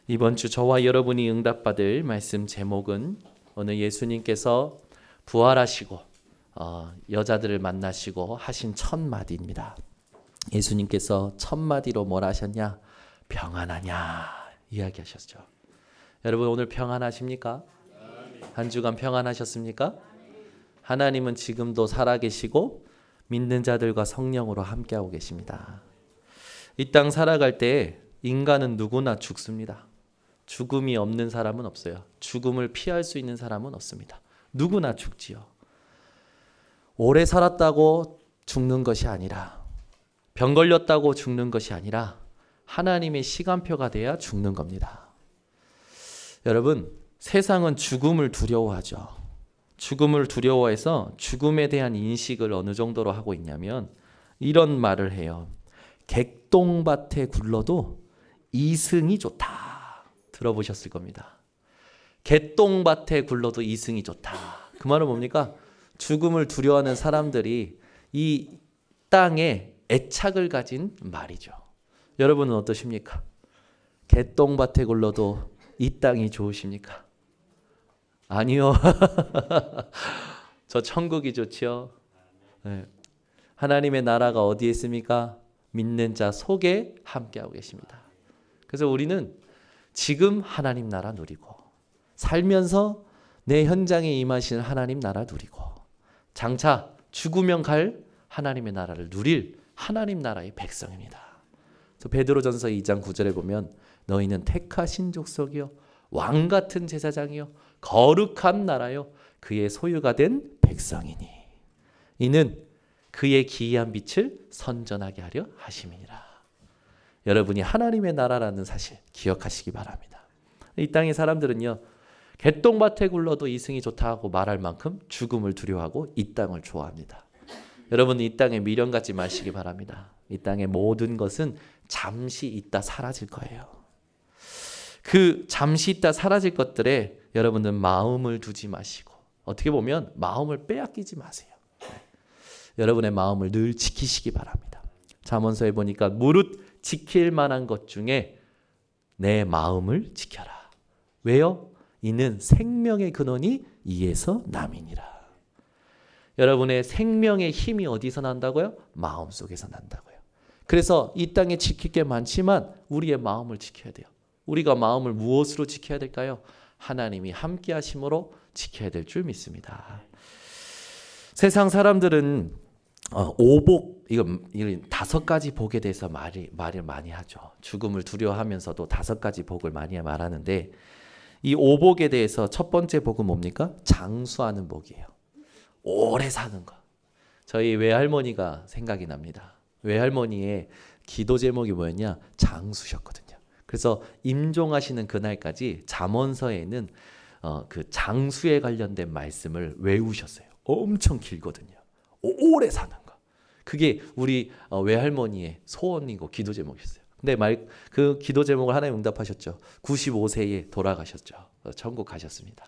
이번 주 저와 여러분이 응답받을 말씀 제목은 오늘 예수님께서 부활하시고 여자들을 만나시고 하신 첫 마디입니다. 예수님께서 첫 마디로 뭘 하셨냐? 평안하냐 이야기하셨죠. 여러분 오늘 평안하십니까? 한 주간 평안하셨습니까? 하나님은 지금도 살아계시고 믿는 자들과 성령으로 함께하고 계십니다. 이 땅 살아갈 때 인간은 누구나 죽습니다. 죽음이 없는 사람은 없어요. 죽음을 피할 수 있는 사람은 없습니다. 누구나 죽지요. 오래 살았다고 죽는 것이 아니라, 병 걸렸다고 죽는 것이 아니라 하나님의 시간표가 돼야 죽는 겁니다. 여러분, 세상은 죽음을 두려워하죠. 죽음을 두려워해서 죽음에 대한 인식을 어느 정도로 하고 있냐면 이런 말을 해요. 객동밭에 굴러도 이승이 좋다. 들어보셨을 겁니다. 개똥밭에 굴러도 이승이 좋다. 그 말은 뭡니까? 죽음을 두려워하는 사람들이 이 땅에 애착을 가진 말이죠. 여러분은 어떠십니까? 개똥밭에 굴러도 이 땅이 좋으십니까? 아니요. 저 천국이 좋지요. 네. 하나님의 나라가 어디에 있습니까? 믿는 자 속에 함께하고 계십니다. 그래서 우리는 지금 하나님 나라 누리고 살면서 내 현장에 임하시는 하나님 나라 누리고 장차 죽으면 갈 하나님의 나라를 누릴 하나님 나라의 백성입니다. 그래서 베드로전서 2장 9절에 보면 너희는 택하신 족속이요 왕 같은 제사장이요 거룩한 나라요 그의 소유가 된 백성이니 이는 그의 기이한 빛을 선전하게 하려 하심이니라. 여러분이 하나님의 나라라는 사실 기억하시기 바랍니다. 이 땅의 사람들은요. 개똥밭에 굴러도 이승이 좋다고 말할 만큼 죽음을 두려워하고 이 땅을 좋아합니다. 여러분 이 땅에 미련 갖지 마시기 바랍니다. 이 땅의 모든 것은 잠시 있다 사라질 거예요. 그 잠시 있다 사라질 것들에 여러분은 마음을 두지 마시고 어떻게 보면 마음을 빼앗기지 마세요. 여러분의 마음을 늘 지키시기 바랍니다. 잠언서에 보니까 무릇 지킬 만한 것 중에 내 마음을 지켜라. 왜요? 이는 생명의 근원이 이에서 남이니라. 여러분의 생명의 힘이 어디서 난다고요? 마음속에서 난다고요. 그래서 이 땅에 지킬 게 많지만 우리의 마음을 지켜야 돼요. 우리가 마음을 무엇으로 지켜야 될까요? 하나님이 함께 하심으로 지켜야 될 줄 믿습니다. 세상 사람들은 오복 이거 5가지 복에 대해서 말을 많이 하죠. 죽음을 두려워하면서도 5가지 복을 많이 말하는데 이 오복에 대해서 첫 번째 복은 뭡니까? 장수하는 복이에요. 오래 사는 거. 저희 외할머니가 생각이 납니다. 외할머니의 기도 제목이 뭐였냐? 장수셨거든요. 그래서 임종하시는 그날까지 잠언서에는 그 장수에 관련된 말씀을 외우셨어요. 엄청 길거든요. 오래 사는 거. 그게 우리 외할머니의 소원이고 기도 제목이었어요. 근데 그 기도 제목을 하나님 응답하셨죠. 95세에 돌아가셨죠. 천국 가셨습니다.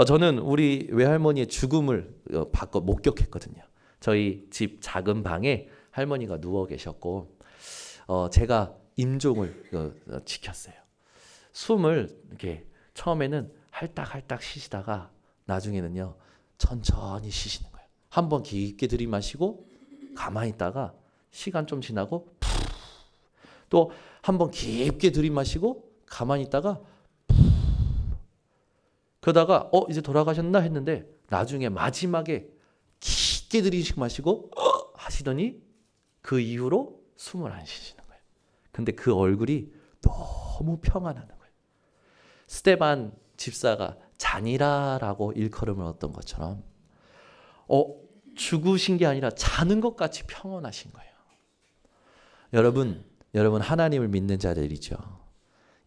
저는 우리 외할머니의 죽음을 목격했거든요. 저희 집 작은 방에 할머니가 누워 계셨고 제가 임종을 지켰어요. 숨을 이렇게 처음에는 할딱할딱 쉬시다가 나중에는요 천천히 쉬시는 거예요. 한번 깊게 들이마시고 가만히 있다가 시간 좀 지나고 또 한번 깊게 들이마시고 가만히 있다가 그러다가 이제 돌아가셨나 했는데 나중에 마지막에 깊게 들이마시고 하시더니 그 이후로 숨을 안 쉬시는 거예요. 근데 그 얼굴이 너무 평안한 거예요. 스테반 집사가 잔이라라고 일컬음을 얻던 것처럼 죽으신 게 아니라 자는 것 같이 평온하신 거예요. 여러분 하나님을 믿는 자들이죠.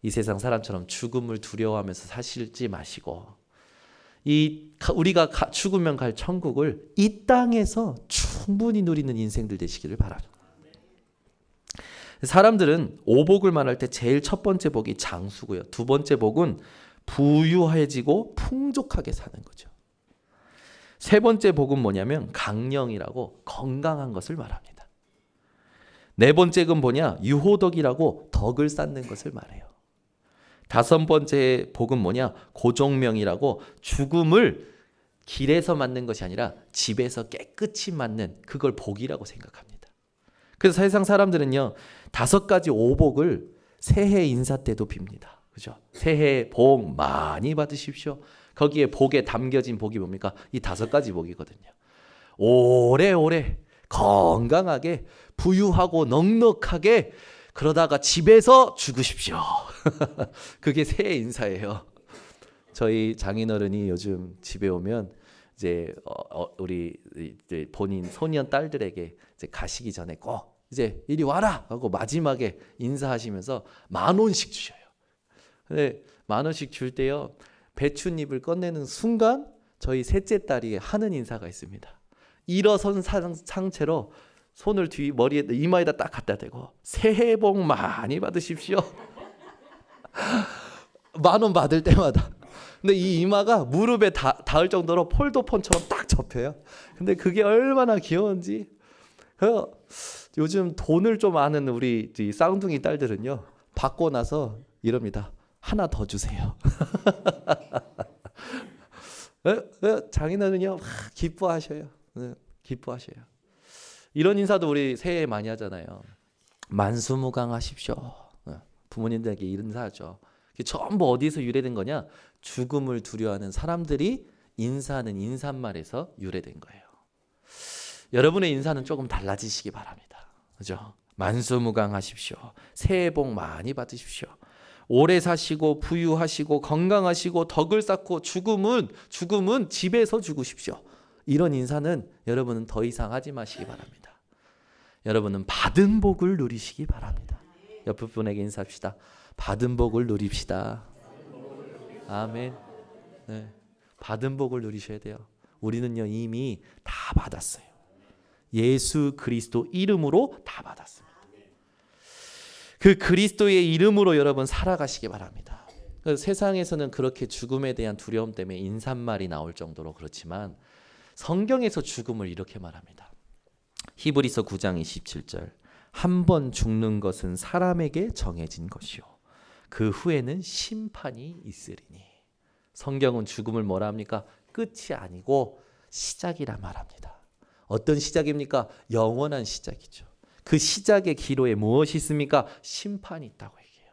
이 세상 사람처럼 죽음을 두려워하면서 사시지 마시고 우리가 죽으면 갈 천국을 이 땅에서 충분히 누리는 인생들 되시기를 바랍니다. 사람들은 오복을 말할 때 제일 첫 번째 복이 장수고요. 두 번째 복은 부유해지고 풍족하게 사는 거죠. 세 번째 복은 뭐냐면 강령이라고 건강한 것을 말합니다. 네 번째는 뭐냐? 유호덕이라고 덕을 쌓는 것을 말해요. 다섯 번째 복은 뭐냐? 고종명이라고 죽음을 길에서 맞는 것이 아니라 집에서 깨끗이 맞는 그걸 복이라고 생각합니다. 그래서 세상 사람들은요, 다섯 가지 오복을 새해 인사 때도 빕니다. 그죠? 새해 복 많이 받으십시오. 거기에 복에 담겨진 복이 뭡니까? 이 다섯 가지 복이거든요. 오래오래 건강하게 부유하고 넉넉하게 그러다가 집에서 죽으십시오. 그게 새해 인사예요. 저희 장인어른이 요즘 집에 오면 이제 우리 이제 본인 소년 딸들에게 이제 가시기 전에 꼭 이제 이리 와라 하고 마지막에 인사하시면서 10,000원씩 주셔요. 근데 10,000원씩 줄 때요, 배춧잎을 꺼내는 순간 저희 셋째 딸이 하는 인사가 있습니다. 일어선 상태로 손을 뒤 머리에 이마에다 딱 갖다 대고 새해 복 많이 받으십시오. 10,000원 받을 때마다. 근데 이 이마가 무릎에 닿을 정도로 폴더폰처럼 딱 접혀요. 근데 그게 얼마나 귀여운지. 요즘 돈을 좀 아는 우리 쌍둥이 딸들은요, 받고 나서 이럽니다. 하나 더 주세요. 장인어른은요 기뻐하셔요. 기뻐하셔요. 이런 인사도 우리 새해 많이 하잖아요. 만수무강하십시오. 부모님들에게 인사하죠. 전부 어디서 유래된 거냐? 죽음을 두려워하는 사람들이 인사하는 인사말에서 유래된 거예요. 여러분의 인사는 조금 달라지시기 바랍니다. 그죠? 만수무강하십시오. 새해 복 많이 받으십시오. 오래 사시고 부유하시고 건강하시고 덕을 쌓고 죽음은 집에서 죽으십시오. 이런 인사는 여러분은 더 이상 하지 마시기 바랍니다. 여러분은 받은 복을 누리시기 바랍니다. 옆에 분에게 인사합시다. 받은 복을 누립시다. 아멘. 네. 받은 복을 누리셔야 돼요. 우리는요 이미 다 받았어요. 예수 그리스도 이름으로 다 받았습니다. 그 그리스도의 이름으로 여러분 살아가시기 바랍니다. 세상에서는 그렇게 죽음에 대한 두려움 때문에 인사말이 나올 정도로 그렇지만 성경에서 죽음을 이렇게 말합니다. 히브리서 9장 27절. 한 번 죽는 것은 사람에게 정해진 것이요 그 후에는 심판이 있으리니. 성경은 죽음을 뭐라 합니까? 끝이 아니고 시작이라 말합니다. 어떤 시작입니까? 영원한 시작이죠. 그 시작의 기로에 무엇이 있습니까? 심판이 있다고 얘기해요.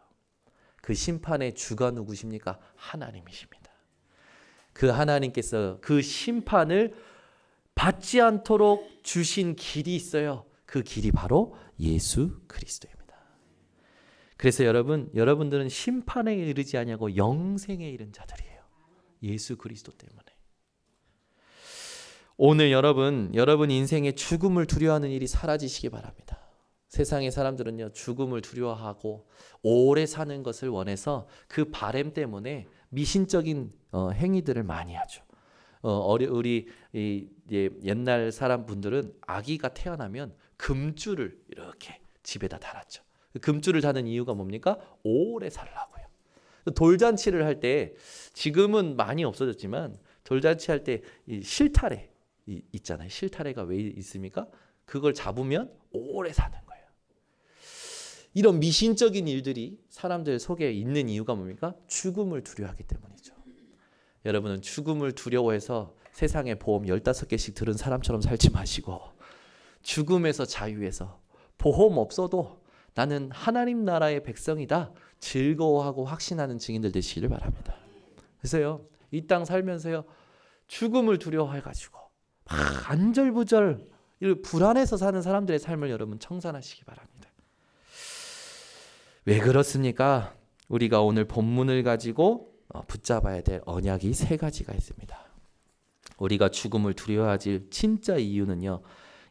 그 심판의 주가 누구십니까? 하나님이십니다. 그 하나님께서 그 심판을 받지 않도록 주신 길이 있어요. 그 길이 바로 예수 그리스도입니다. 그래서 여러분들은 심판에 이르지 아니하고 영생에 이른 자들이에요. 예수 그리스도 때문에. 오늘 여러분 인생의 죽음을 두려워하는 일이 사라지시기 바랍니다. 세상의 사람들은요 죽음을 두려워하고 오래 사는 것을 원해서 그 바램 때문에 미신적인 행위들을 많이 하죠. 우리 옛날 사람 분들은 아기가 태어나면 금줄을 이렇게 집에다 달았죠. 금줄을 다는 이유가 뭡니까? 오래 살라고요. 돌잔치를 할 때 지금은 많이 없어졌지만 돌잔치 할 때 실타래 있잖아요. 실타래가 왜 있습니까? 그걸 잡으면 오래 사는 거예요. 이런 미신적인 일들이 사람들 속에 있는 이유가 뭡니까? 죽음을 두려워하기 때문이죠. 여러분은 죽음을 두려워해서 세상에 보험 15개씩 들은 사람처럼 살지 마시고 죽음에서 자유해서 보험 없어도 나는 하나님 나라의 백성이다 즐거워하고 확신하는 증인들 되시기를 바랍니다. 그래서요 이 땅 살면서요 죽음을 두려워해가지고 안절부절 불안해서 사는 사람들의 삶을 여러분 청산하시기 바랍니다. 왜 그렇습니까? 우리가 오늘 본문을 가지고 붙잡아야 될 언약이 3가지가 있습니다. 우리가 죽음을 두려워하지 진짜 이유는요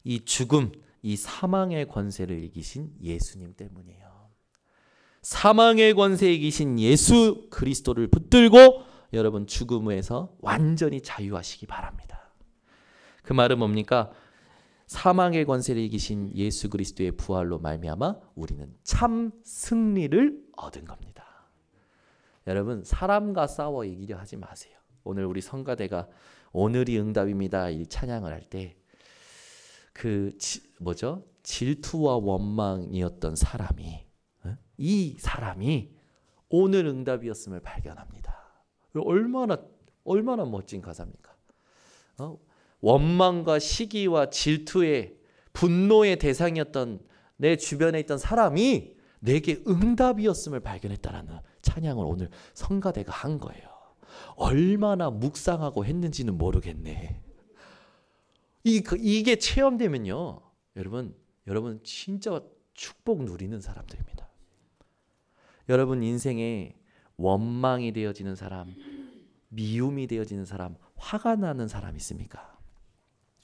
이 죽음, 이 사망의 권세를 이기신 예수님 때문이에요. 사망의 권세에 이기신 예수 그리스도를 붙들고 여러분 죽음에서 완전히 자유하시기 바랍니다. 그 말은 뭡니까? 사망의 권세를 이기신 예수 그리스도의 부활로 말미암아 우리는 참 승리를 얻은 겁니다. 여러분 사람과 싸워 이기려 하지 마세요. 오늘 우리 성가대가 오늘이 응답입니다 이 찬양을 할 때 질투와 원망이었던 사람이 이 사람이 오늘 응답이었음을 발견합니다. 얼마나 멋진 가사입니까? 원망과 시기와 질투의 분노의 대상이었던 내 주변에 있던 사람이 내게 응답이었음을 발견했다라는 찬양을 오늘 성가대가 한 거예요. 얼마나 묵상하고 했는지는 모르겠네. 이게 체험되면요, 여러분 진짜 축복 누리는 사람들입니다. 여러분 인생에 원망이 되어지는 사람, 미움이 되어지는 사람, 화가 나는 사람 있습니까?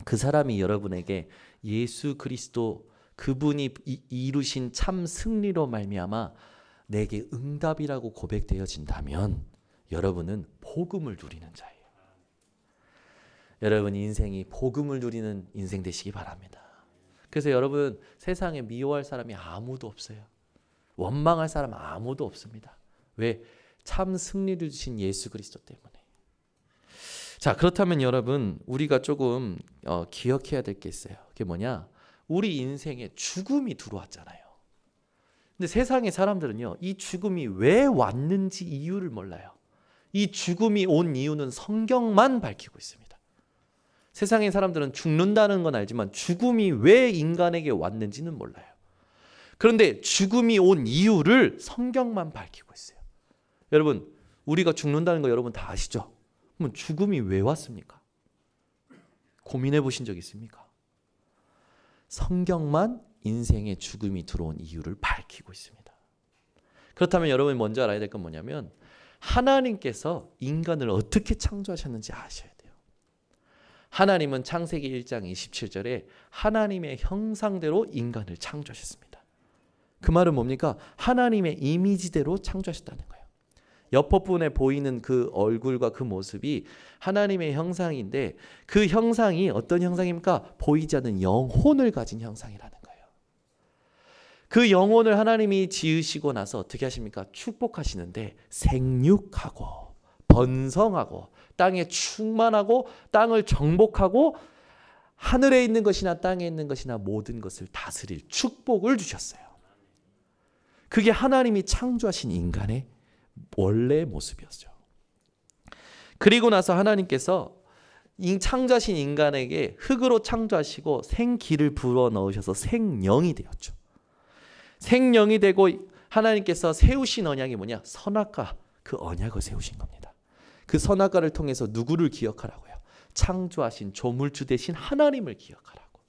그 사람이 여러분에게 예수 그리스도 그분이 이루신 참 승리로 말미암아 내게 응답이라고 고백되어진다면 여러분은 복음을 누리는 자예요. 여러분 인생이 복음을 누리는 인생 되시기 바랍니다. 그래서 여러분 세상에 미워할 사람이 아무도 없어요. 원망할 사람 아무도 없습니다. 왜? 참 승리를 주신 예수 그리스도 때문에. 자, 그렇다면 여러분 우리가 조금 기억해야 될 게 있어요. 그게 뭐냐? 우리 인생에 죽음이 들어왔잖아요. 근데 세상의 사람들은요, 이 죽음이 왜 왔는지 이유를 몰라요. 이 죽음이 온 이유는 성경만 밝히고 있습니다. 세상의 사람들은 죽는다는 건 알지만 죽음이 왜 인간에게 왔는지는 몰라요. 그런데 죽음이 온 이유를 성경만 밝히고 있어요. 여러분, 우리가 죽는다는 거 여러분 다 아시죠? 그럼 죽음이 왜 왔습니까? 고민해 보신 적 있습니까? 성경만 인생에 죽음이 들어온 이유를 밝히고 있습니다. 그렇다면 여러분이 먼저 알아야 될 건 뭐냐면 하나님께서 인간을 어떻게 창조하셨는지 아셔야 돼요. 하나님은 창세기 1장 27절에 하나님의 형상대로 인간을 창조하셨습니다. 그 말은 뭡니까? 하나님의 이미지대로 창조하셨다는 거예요. 옆 부분에 보이는 그 얼굴과 그 모습이 하나님의 형상인데 그 형상이 어떤 형상입니까? 보이지 않는 영혼을 가진 형상이라는 거예요. 그 영혼을 하나님이 지으시고 나서 어떻게 하십니까? 축복하시는데 생육하고 번성하고 땅에 충만하고 땅을 정복하고 하늘에 있는 것이나 땅에 있는 것이나 모든 것을 다스릴 축복을 주셨어요. 그게 하나님이 창조하신 인간의 원래의 모습이었죠. 그리고 나서 하나님께서 창조하신 인간에게 흙으로 창조하시고 생기를 불어넣으셔서 생령이 되었죠. 생령이 되고 하나님께서 세우신 언약이 뭐냐? 선악과 그 언약을 세우신 겁니다. 그 선악과를 통해서 누구를 기억하라고요? 창조하신 조물주 되신 하나님을 기억하라고.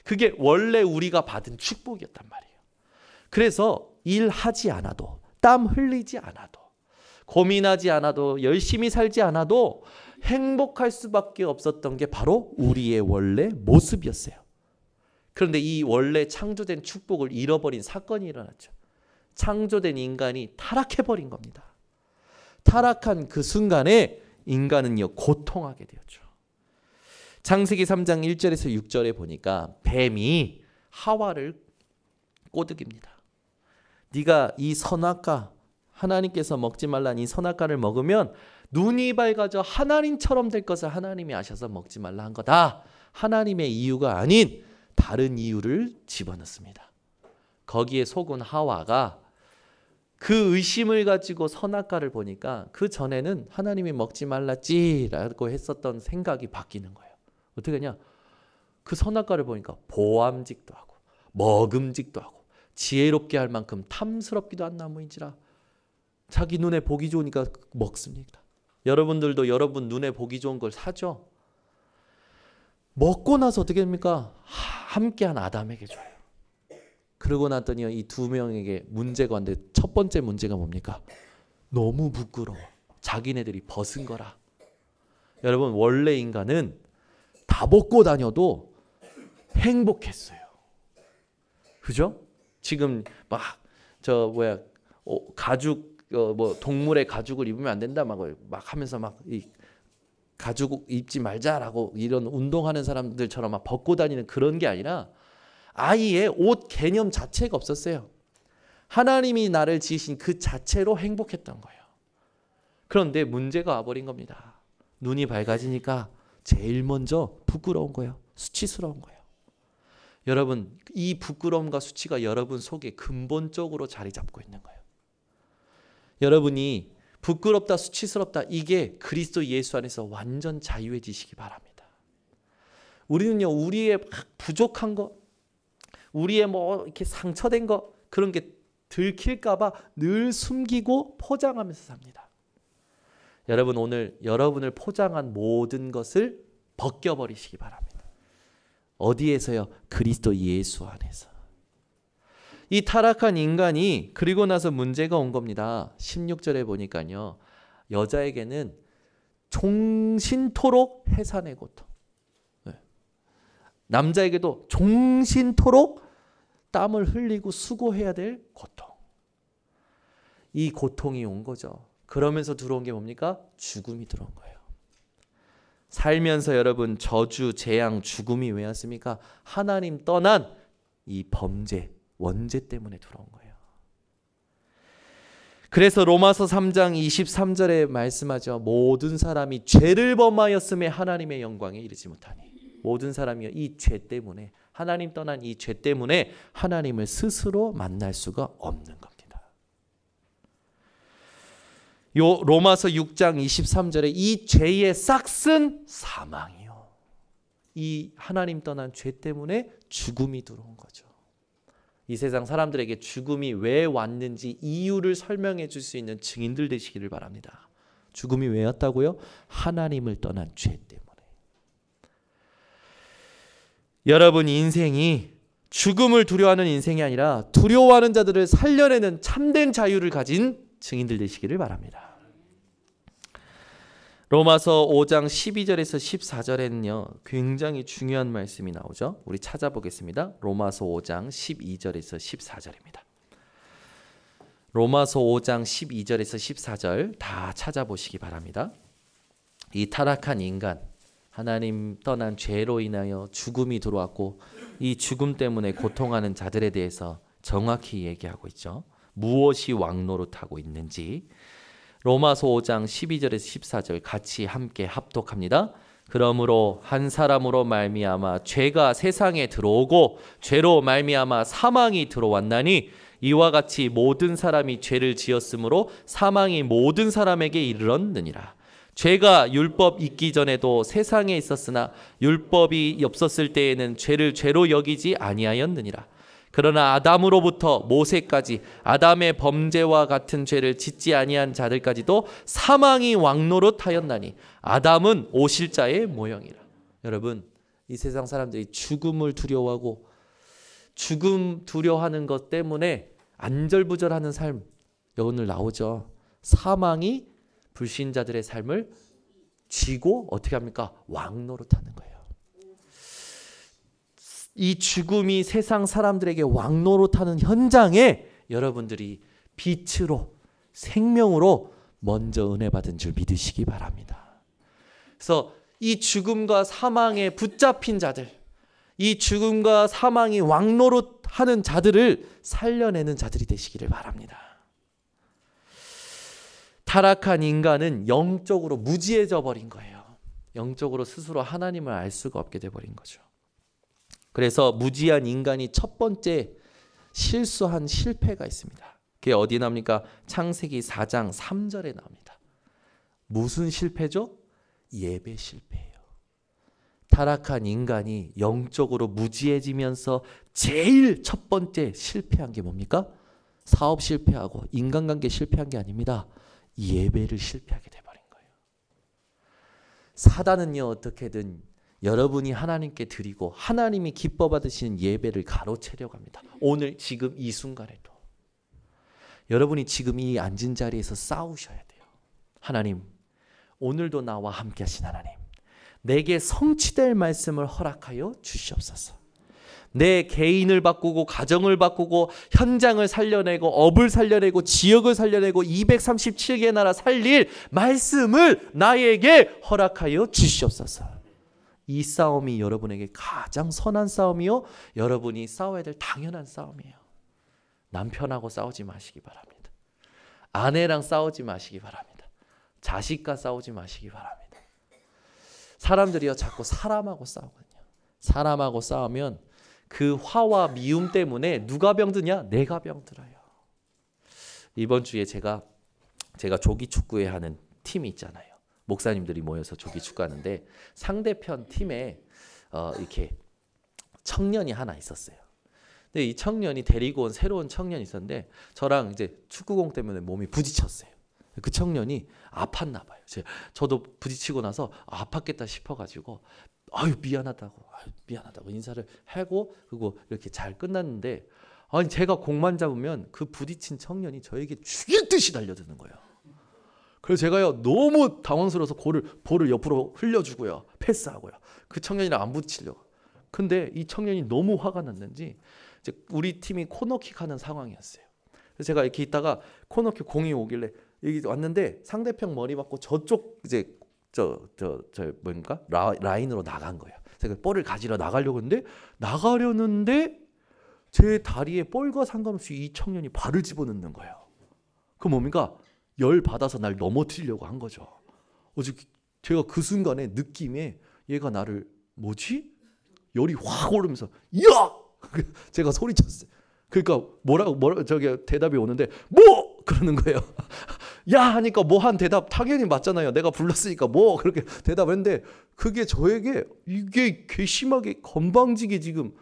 그게 원래 우리가 받은 축복이었단 말이에요. 그래서 일하지 않아도 땀 흘리지 않아도 고민하지 않아도 열심히 살지 않아도 행복할 수밖에 없었던 게 바로 우리의 원래 모습이었어요. 그런데 이 원래 창조된 축복을 잃어버린 사건이 일어났죠. 창조된 인간이 타락해버린 겁니다. 타락한 그 순간에 인간은요 고통하게 되었죠. 창세기 3장 1절에서 6절에 보니까 뱀이 하와를 꼬드깁니다. 네가 이 선악과 하나님께서 먹지 말라는 이 선악과를 먹으면 눈이 밝아져 하나님처럼 될 것을 하나님이 아셔서 먹지 말라 한 거다. 하나님의 이유가 아닌 다른 이유를 집어넣습니다. 거기에 속은 하와가 그 의심을 가지고 선악과를 보니까 그 전에는 하나님이 먹지 말랐지라고 했었던 생각이 바뀌는 거예요. 어떻게 하냐? 그 선악과를 보니까 보암직도 하고 먹음직도 하고 지혜롭게 할 만큼 탐스럽기도 한 나무인지라 자기 눈에 보기 좋으니까 먹습니다. 여러분들도 여러분 눈에 보기 좋은 걸 사죠? 먹고 나서 어떻게 됩니까? 함께한 아담에게 줘요. 그러고 났더니 이 두 명에게 문제가 왔는데 첫 번째 문제가 뭡니까? 너무 부끄러워. 자기네들이 벗은 거라. 여러분 원래 인간은 다 벗고 다녀도 행복했어요. 그죠? 지금 막 가죽 동물의 가죽을 입으면 안 된다 막 하면서 막 이 가죽 입지 말자라고 이런 운동하는 사람들처럼 막 벗고 다니는 그런 게 아니라 아예 옷 개념 자체가 없었어요. 하나님이 나를 지으신 그 자체로 행복했던 거예요. 그런데 문제가 와버린 겁니다. 눈이 밝아지니까 제일 먼저 부끄러운 거예요. 수치스러운 거예요. 여러분 이 부끄러움과 수치가 여러분 속에 근본적으로 자리 잡고 있는 거예요. 여러분이 부끄럽다, 수치스럽다, 이게 그리스도 예수 안에서 완전 자유해지시기 바랍니다. 우리는요, 우리의 부족한 거, 우리의 뭐 이렇게 상처된 거, 그런 게 들킬까봐 늘 숨기고 포장하면서 삽니다. 여러분, 오늘 여러분을 포장한 모든 것을 벗겨버리시기 바랍니다. 어디에서요? 그리스도 예수 안에서. 이 타락한 인간이 그리고 나서 문제가 온 겁니다. 16절에 보니까요, 여자에게는 종신토록 해산의 고통, 남자에게도 종신토록 땀을 흘리고 수고해야 될 고통, 이 고통이 온 거죠. 그러면서 들어온 게 뭡니까? 죽음이 들어온 거예요. 살면서 여러분, 저주, 재앙, 죽음이 왜 왔습니까? 하나님 떠난 이 범죄, 원죄 때문에 들어온 거예요. 그래서 로마서 3장 23절에 말씀하죠. 모든 사람이 죄를 범하였음에 하나님의 영광에 이르지 못하니. 모든 사람이 이 죄 때문에, 하나님 떠난 이 죄 때문에 하나님을 스스로 만날 수가 없는 겁니다. 요 로마서 6장 23절에 이 죄의 싹은 사망이요. 이 하나님 떠난 죄 때문에 죽음이 들어온 거죠. 이 세상 사람들에게 죽음이 왜 왔는지 이유를 설명해 줄 수 있는 증인들 되시기를 바랍니다. 죽음이 왜 왔다고요? 하나님을 떠난 죄 때문에. 여러분 인생이 죽음을 두려워하는 인생이 아니라 두려워하는 자들을 살려내는 참된 자유를 가진 증인들 되시기를 바랍니다. 로마서 5장 12절에서 14절에는요, 굉장히 중요한 말씀이 나오죠. 우리 찾아보겠습니다. 로마서 5장 12절에서 14절입니다. 로마서 5장 12절에서 14절 다 찾아보시기 바랍니다. 이 타락한 인간, 하나님 떠난 죄로 인하여 죽음이 들어왔고 이 죽음 때문에 고통하는 자들에 대해서 정확히 얘기하고 있죠. 무엇이 왕노릇하고 있는지. 로마서 5장 12절에서 14절 같이 함께 합독합니다. 그러므로 한 사람으로 말미암아 죄가 세상에 들어오고 죄로 말미암아 사망이 들어왔나니 이와 같이 모든 사람이 죄를 지었으므로 사망이 모든 사람에게 이르렀느니라. 죄가 율법 있기 전에도 세상에 있었으나 율법이 없었을 때에는 죄를 죄로 여기지 아니하였느니라. 그러나 아담으로부터 모세까지 아담의 범죄와 같은 죄를 짓지 아니한 자들까지도 사망이 왕노릇하였나니 아담은 오실 자의 모형이라. 여러분, 이 세상 사람들이 죽음을 두려워하고 죽음 두려워하는 것 때문에 안절부절하는 삶 오늘 나오죠. 사망이 불신자들의 삶을 쥐고 어떻게 합니까? 왕노릇하는 거예요. 이 죽음이 세상 사람들에게 왕노릇하는 현장에 여러분들이 빛으로 생명으로 먼저 은혜 받은 줄 믿으시기 바랍니다. 그래서 이 죽음과 사망에 붙잡힌 자들, 이 죽음과 사망이 왕노릇하는 자들을 살려내는 자들이 되시기를 바랍니다. 타락한 인간은 영적으로 무지해져 버린 거예요. 영적으로 스스로 하나님을 알 수가 없게 돼버린 거죠. 그래서 무지한 인간이 첫 번째 실수한 실패가 있습니다. 그게 어디 나옵니까? 창세기 4장 3절에 나옵니다. 무슨 실패죠? 예배 실패예요. 타락한 인간이 영적으로 무지해지면서 제일 첫 번째 실패한 게 뭡니까? 사업 실패하고 인간관계 실패한 게 아닙니다. 예배를 실패하게 돼버린 거예요. 사단은요, 어떻게든 여러분이 하나님께 드리고 하나님이 기뻐 받으시는 예배를 가로채려고 합니다. 오늘 지금 이 순간에도 여러분이 지금 이 앉은 자리에서 싸우셔야 돼요. 하나님, 오늘도 나와 함께 하신 하나님, 내게 성취될 말씀을 허락하여 주시옵소서. 내 개인을 바꾸고 가정을 바꾸고 현장을 살려내고 업을 살려내고 지역을 살려내고 237개 나라 살릴 말씀을 나에게 허락하여 주시옵소서. 이 싸움이 여러분에게 가장 선한 싸움이요, 여러분이 싸워야 될 당연한 싸움이에요. 남편하고 싸우지 마시기 바랍니다. 아내랑 싸우지 마시기 바랍니다. 자식과 싸우지 마시기 바랍니다. 사람들이요, 자꾸 사람하고 싸우거든요. 사람하고 싸우면 그 화와 미움 때문에 누가 병드냐? 내가 병들어요. 이번 주에 제가 제가 조기 축구회 하는 팀이 있잖아요. 목사님들이 모여서 조기 축구하는데 상대편 팀에 이렇게 청년이 하나 있었어요. 근데 이 청년이 데리고 온 새로운 청년이 있었는데 저랑 이제 축구공 때문에 몸이 부딪혔어요. 그 청년이 아팠나 봐요. 저도 부딪히고 나서 아팠겠다 싶어가지고 미안하다고 인사를 하고 그리고 이렇게 잘 끝났는데 아니 제가 공만 잡으면 그 부딪힌 청년이 저에게 죽일 듯이 달려드는 거예요. 그래서 제가요 너무 당황스러워서 볼을 옆으로 흘려주고요. 패스하고요. 그 청년이랑 안 부딪히려고. 근데 이 청년이 너무 화가 났는지 이제 우리 팀이 코너킥 하는 상황이었어요. 그래서 제가 이렇게 있다가 코너킥 공이 오길래 여기 왔는데 상대편 머리 맞고 저쪽 이제 뭔가 라인으로 나간 거예요. 제가 볼을 가지러 나가려는데 제 다리에 볼과 상관없이 이 청년이 발을 집어넣는 거예요. 그 뭡니까? 열 받아서 날 넘어뜨리려고 한 거죠. 제가 그 순간에 느낌에 얘가 나를 뭐지? 열이 확 오르면서 야! 제가 소리쳤어요. 그러니까 뭐라고 저기 대답이 오는데 뭐 그러는 거예요. 야 하니까 뭐 한 대답 당연히 맞잖아요. 내가 불렀으니까 뭐 그렇게 대답했는데 그게 저에게 이게 괘씸하게 건방지게 지금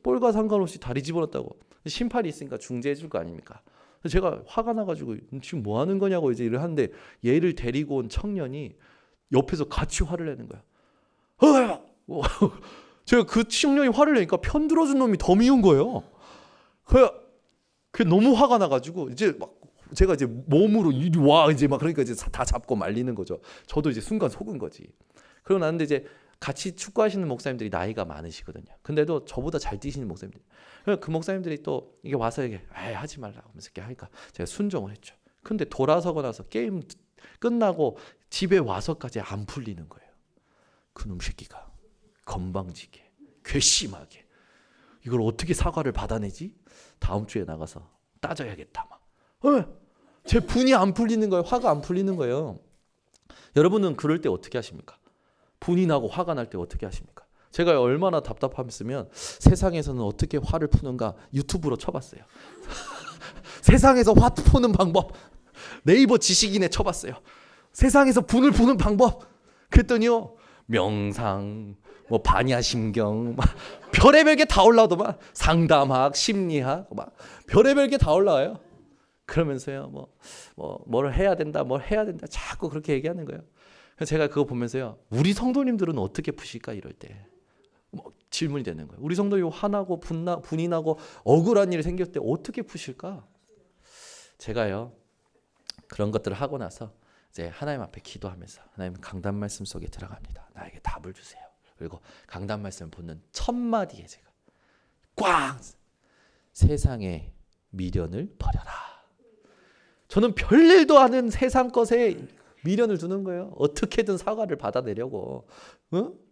볼과 상관없이 다리 집어넣었다고 심판이 있으니까 중재해 줄 거 아닙니까? 제가 화가 나가지고 지금 뭐 하는 거냐고 이제 일을 하는데 얘를 데리고 온 청년이 옆에서 같이 화를 내는 거야. 제가 그 청년이 화를 내니까 편 들어준 놈이 더 미운 거예요. 그 너무 화가 나가지고 이제 막 제가 이제 몸으로 이리 와 이제 막 그러니까 이제 다 잡고 말리는 거죠. 저도 이제 순간 속은 거지. 그러고 나는데 이제 같이 축구하시는 목사님들이 나이가 많으시거든요. 근데도 저보다 잘 뛰시는 목사님들. 그 목사님들이 또 이게 와서 이게 하지 말라고 하면서 이렇게 하니까 제가 순종을 했죠. 근데 돌아서고 나서 게임 끝나고 집에 와서까지 안 풀리는 거예요. 그놈 새끼가 건방지게 괘씸하게 이걸 어떻게 사과를 받아내지? 다음 주에 나가서 따져야겠다 막. 제 분이 안 풀리는 거예요. 화가 안 풀리는 거예요. 여러분은 그럴 때 어떻게 하십니까? 분이 나고 화가 날 때 어떻게 하십니까? 제가 얼마나 답답했으면 세상에서는 어떻게 화를 푸는가 유튜브로 쳐봤어요. 세상에서 화 푸는 방법 네이버 지식인에 쳐봤어요. 세상에서 분을 푸는 방법 그랬더니요 명상 뭐 반야심경 막 별의별 게 다 올라오더만 상담학 심리학 막 별의별 게 다 올라와요. 그러면서요 뭘 해야 된다 자꾸 그렇게 얘기하는 거예요. 그래서 제가 그거 보면서요 우리 성도님들은 어떻게 푸실까 이럴 때 질문이 되는 거예요. 우리 성도님 화나고 분이 나고 억울한 일이 생겼을 때 어떻게 푸실까? 제가요 그런 것들을 하고 나서 이제 하나님 앞에 기도하면서 하나님 강단 말씀 속에 들어갑니다. 나에게 답을 주세요. 그리고 강단 말씀을 붙는 첫 마디에 제가 꽝 세상의 미련을 버려라. 저는 별일도 아닌 세상 것에 미련을 두는 거예요. 어떻게든 사과를 받아내려고.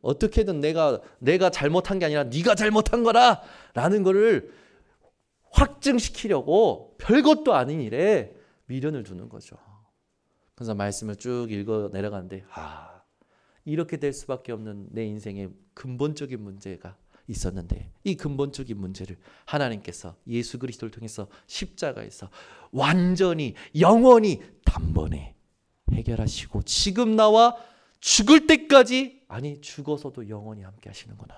어떻게든 내가 잘못한 게 아니라 네가 잘못한 거라라는 거를 확증시키려고 별것도 아닌 일에 미련을 두는 거죠. 그래서 말씀을 쭉 읽어 내려가는데 이렇게 될 수밖에 없는 내 인생의 근본적인 문제가 있었는데 이 근본적인 문제를 하나님께서 예수 그리스도를 통해서 십자가에서 완전히 영원히 단번에 해결하시고 지금 나와 죽을 때까지 아니 죽어서도 영원히 함께 하시는구나.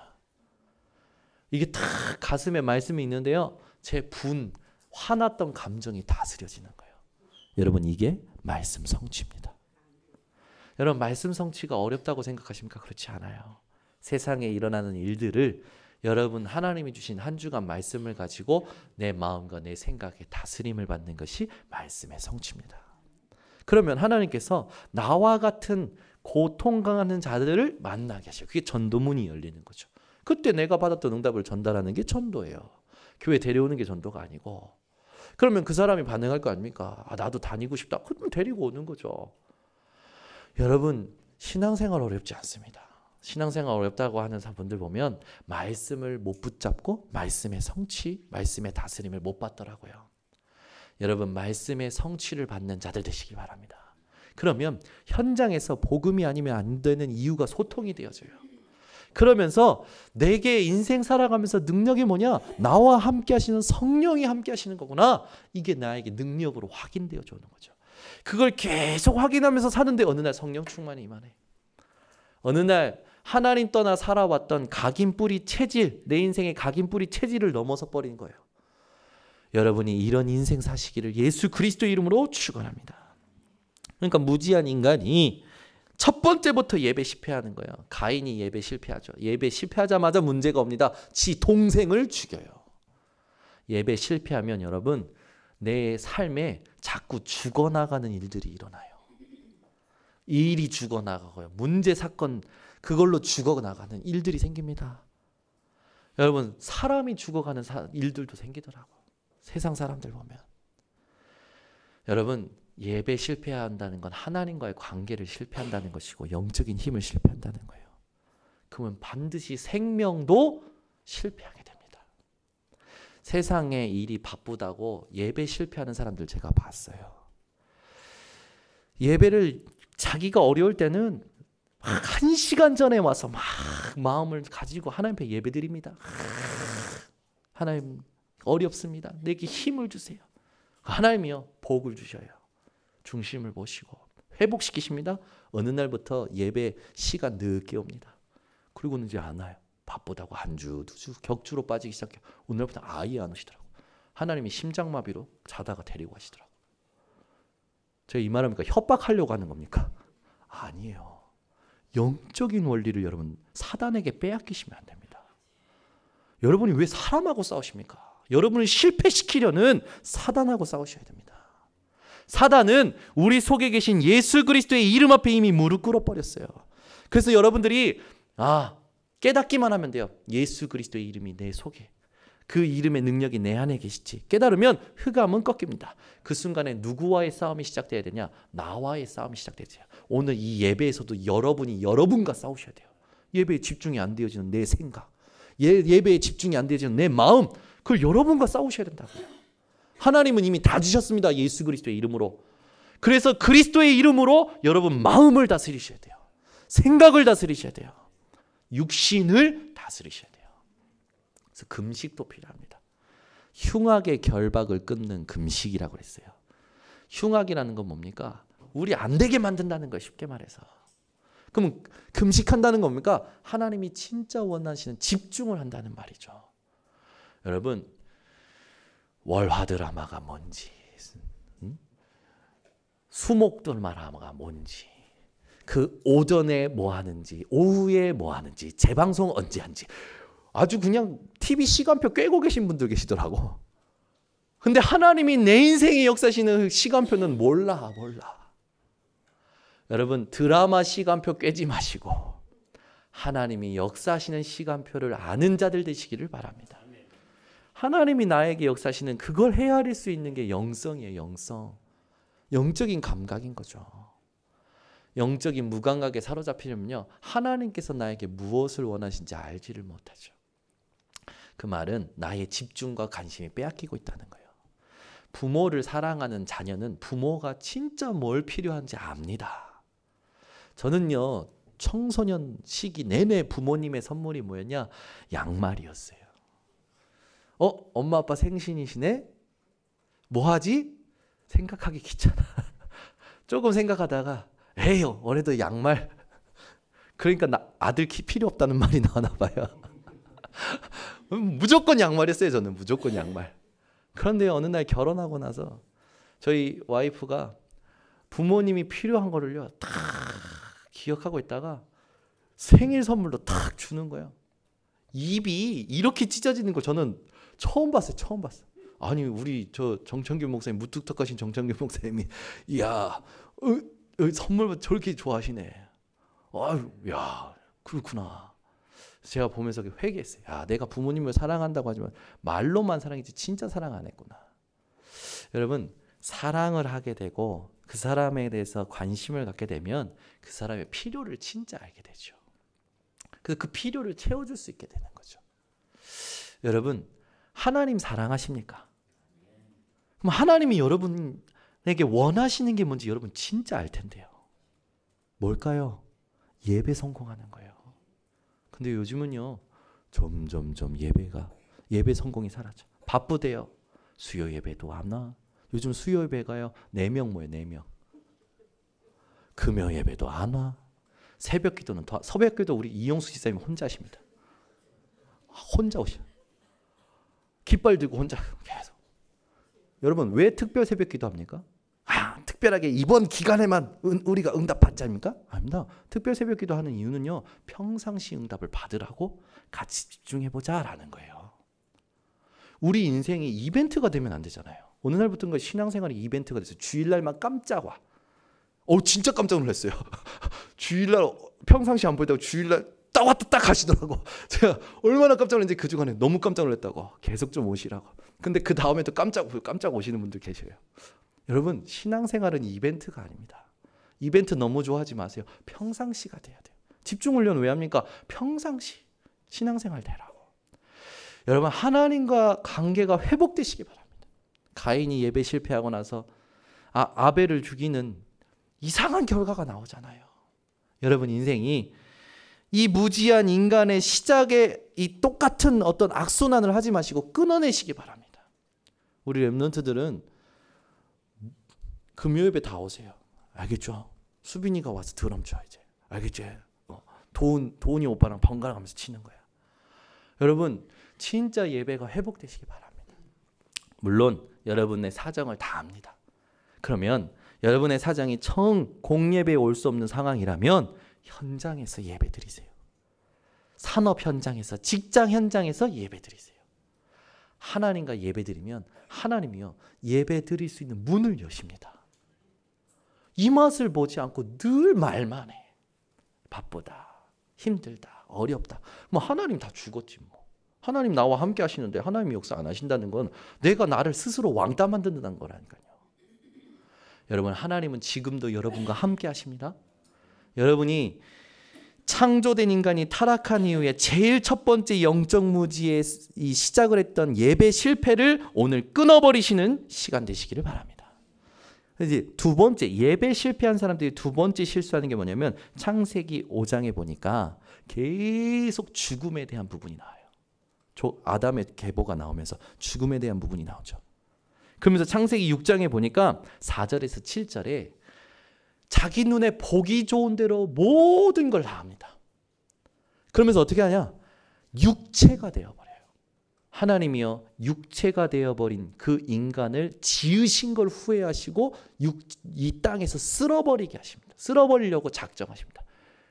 이게 다 가슴에 말씀이 있는데요. 제 화났던 감정이 다스려지는 거예요. 여러분 이게 말씀 성취입니다. 여러분 말씀 성취가 어렵다고 생각하십니까? 그렇지 않아요. 세상에 일어나는 일들을 여러분 하나님이 주신 한 주간 말씀을 가지고 내 마음과 내 생각에 다스림을 받는 것이 말씀의 성취입니다. 그러면 하나님께서 나와 같은 고통당하는 자들을 만나게 하셔요. 그게 전도문이 열리는 거죠. 그때 내가 받았던 응답을 전달하는 게 전도예요. 교회 데려오는 게 전도가 아니고. 그러면 그 사람이 반응할 거 아닙니까? 나도 다니고 싶다. 그러면 데리고 오는 거죠. 여러분 신앙생활 어렵지 않습니다. 신앙생활 어렵다고 하는 분들 보면 말씀을 못 붙잡고 말씀의 성취, 말씀의 다스림을 못 받더라고요. 여러분 말씀의 성취를 받는 자들 되시기 바랍니다. 그러면 현장에서 복음이 아니면 안 되는 이유가 소통이 되어져요. 그러면서 내게 인생 살아가면서 능력이 뭐냐? 나와 함께 하시는 성령이 함께 하시는 거구나. 이게 나에게 능력으로 확인되어져 오는 거죠. 그걸 계속 확인하면서 사는데 어느 날 성령 충만이 임하네. 어느 날 하나님 떠나 살아왔던 각인 뿌리 체질, 내 인생의 각인 뿌리 체질을 넘어서 버린 거예요. 여러분이 이런 인생 사시기를 예수 그리스도의 이름으로 축원합니다. 그러니까 무지한 인간이 첫 번째부터 예배 실패하는 거예요. 가인이 예배 실패하죠. 예배 실패하자마자 문제가 옵니다. 지 동생을 죽여요. 예배 실패하면 여러분 내 삶에 자꾸 죽어나가는 일들이 일어나요. 일이 죽어나가고요. 문제 사건 그걸로 죽어나가는 일들이 생깁니다. 여러분 사람이 죽어가는 일들도 생기더라고요. 세상 사람들 보면. 여러분 예배 실패한다는 건 하나님과의 관계를 실패한다는 것이고 영적인 힘을 실패한다는 거예요. 그러면 반드시 생명도 실패하게 됩니다. 세상에 일이 바쁘다고 예배 실패하는 사람들 제가 봤어요. 예배를 자기가 어려울 때는 1시간 전에 와서 막 마음을 가지고 하나님 앞에 예배드립니다. 하나님 어렵습니다. 내게 힘을 주세요. 하나님이요 복을 주셔요. 중심을 보시고 회복시키십니다. 어느 날부터 예배 시간 늦게 옵니다. 그리고는 이제 안 와요. 바쁘다고 한 주, 두 주 격주로 빠지기 시작해요. 오늘부터 아예 안 오시더라고요. 하나님이 심장마비로 자다가 데리고 가시더라고요. 제가 이 말합니까? 협박하려고 하는 겁니까? 아니에요. 영적인 원리를 여러분 사단에게 빼앗기시면 안 됩니다. 여러분이 왜 사람하고 싸우십니까? 여러분을 실패시키려는 사단하고 싸우셔야 됩니다. 사단은 우리 속에 계신 예수 그리스도의 이름 앞에 이미 무릎 꿇어버렸어요. 그래서 여러분들이 깨닫기만 하면 돼요. 예수 그리스도의 이름이 내 속에, 그 이름의 능력이 내 안에 계시지. 깨달으면 흑암은 꺾입니다. 그 순간에 누구와의 싸움이 시작돼야 되냐? 나와의 싸움이 시작되죠. 오늘 이 예배에서도 여러분이 여러분과 싸우셔야 돼요. 예배에 집중이 안 되어지는 내 생각, 예배에 집중이 안 되어지는 내 마음, 그걸 여러분과 싸우셔야 된다고요. 하나님은 이미 다 주셨습니다. 예수 그리스도의 이름으로. 그래서 그리스도의 이름으로 여러분 마음을 다스리셔야 돼요. 생각을 다스리셔야 돼요. 육신을 다스리셔야 돼요. 그래서 금식도 필요합니다. 흉악의 결박을 끊는 금식이라고 그랬어요. 흉악이라는 건 뭡니까? 우리 안 되게 만든다는 거예요. 쉽게 말해서. 그럼 금식한다는 겁니까? 하나님이 진짜 원하시는 집중을 한다는 말이죠. 여러분 월화 드라마가 뭔지, 수목 드라마가 뭔지, 그 오전에 뭐 하는지, 오후에 뭐 하는지, 재방송 언제 하는지 아주 그냥 TV 시간표 꿰고 계신 분들 계시더라고. 근데 하나님이 내 인생의 역사시는 시간표는 몰라. 여러분 드라마 시간표 꿰지 마시고 하나님이 역사하시는 시간표를 아는 자들 되시기를 바랍니다. 하나님이 나에게 역사하시는 그걸 헤아릴 수 있는 게 영성이에요. 영성. 영적인 감각인 거죠. 영적인 무감각에 사로잡히려면요, 하나님께서 나에게 무엇을 원하신지 알지를 못하죠. 그 말은 나의 집중과 관심이 빼앗기고 있다는 거예요. 부모를 사랑하는 자녀는 부모가 진짜 뭘 필요한지 압니다. 저는요 청소년 시기 내내 부모님의 선물이 뭐였냐? 양말이었어요. 엄마 아빠 생신이시네? 뭐 하지? 생각하기 귀찮아. 조금 생각하다가 에이 올해도 양말. 그러니까 아들 키 필요 없다는 말이 나오나 봐요. 무조건 양말이었어요. 저는 무조건 양말. 그런데 어느 날 결혼하고 나서 저희 와이프가 부모님이 필요한 거를요 딱 기억하고 있다가 생일 선물로 딱 주는 거예요. 입이 이렇게 찢어지는 걸 저는 처음 봤어요. 아니 우리 저 정창규 목사님, 무뚝뚝하신 정창규 목사님이 이야 선물 저렇게 좋아하시네. 아유 야 그렇구나. 제가 보면서 회개했어요. 야 내가 부모님을 사랑한다고 하지만 말로만 사랑이지 진짜 사랑 안 했구나. 여러분 사랑을 하게 되고 그 사람에 대해서 관심을 갖게 되면 그 사람의 필요를 진짜 알게 되죠. 그래서 그 필요를 채워줄 수 있게 되는 거죠. 여러분 하나님 사랑하십니까? 그럼 하나님이 여러분에게 원하시는 게 뭔지 여러분 진짜 알 텐데요. 뭘까요? 예배 성공하는 거예요. 근데 요즘은요 점점 예배 성공이 사라져. 바쁘대요. 수요 예배도 안 와. 요즘 수요 예배가요 4명 모여 4명. 금요 예배도 안 와. 새벽 기도는 새벽 기도 우리 이용수 집사님 혼자 하십니다. 혼자 오셔. 깃발 들고 혼자 계속. 여러분 왜 특별 새벽 기도합니까? 특별하게 이번 기간에만 우리가 응답받자입니까? 아닙니다. 특별 새벽 기도하는 이유는요. 평상시 응답을 받으라고 같이 집중해보자라는 거예요. 우리 인생이 이벤트가 되면 안 되잖아요. 어느 날부터인가 신앙생활이 이벤트가 됐어요. 주일날만 깜짝 와. 진짜 깜짝 놀랐어요. 주일날 평상시 안 보이다가 주일날 딱 왔다 딱 가시더라고. 제가 얼마나 깜짝 놀랐는지 그 주간에 너무 깜짝 놀랐다고. 계속 좀 오시라고. 근데 그 다음에 또 깜짝 오시는 분들 계셔요. 여러분 신앙생활은 이벤트가 아닙니다. 이벤트 너무 좋아하지 마세요. 평상시가 돼야 돼요. 집중훈련 왜 합니까? 평상시 신앙생활 되라고. 여러분 하나님과 관계가 회복되시기 바랍니다. 가인이 예배 실패하고 나서 아벨을 죽이는 이상한 결과가 나오잖아요. 여러분 인생이 이 무지한 인간의 시작에 이 똑같은 어떤 악순환을 하지 마시고 끊어내시기 바랍니다. 우리 렘넌트들은 금요일에 다 오세요. 알겠죠? 수빈이가 와서 드럼 쳐 이제. 알겠지? 도훈이 오빠랑 번갈아 가면서 치는 거야. 여러분 진짜 예배가 회복되시기 바랍니다. 물론 여러분의 사정을 다 압니다. 그러면 여러분의 사정이 정 공예배에 올 수 없는 상황이라면 현장에서 예배 드리세요. 산업 현장에서 직장 현장에서 예배 드리세요. 하나님과 예배 드리면 하나님이요 예배 드릴 수 있는 문을 여십니다. 이 맛을 보지 않고 늘 말만 해. 바쁘다, 힘들다, 어렵다. 뭐 하나님 다 죽었지 뭐. 하나님 나와 함께 하시는데 하나님이 역사 안 하신다는 건 내가 나를 스스로 왕따 만든다는 거라니까요. 여러분 하나님은 지금도 여러분과 함께 하십니다. 여러분이 창조된 인간이 타락한 이후에 제일 첫 번째 영적 무지의 이 시작을 했던 예배 실패를 오늘 끊어버리시는 시간 되시기를 바랍니다. 이제 두 번째 예배 실패한 사람들이 두 번째 실수하는 게 뭐냐면 창세기 5장에 보니까 계속 죽음에 대한 부분이 나와요. 아담의 계보가 나오면서 죽음에 대한 부분이 나오죠. 그러면서 창세기 6장에 보니까 4절에서 7절에 자기 눈에 보기 좋은 대로 모든 걸 다 합니다. 그러면서 어떻게 하냐? 육체가 되어버려요. 하나님이요 육체가 되어버린 그 인간을 지으신 걸 후회하시고 이 땅에서 쓸어버리게 하십니다. 쓸어버리려고 작정하십니다.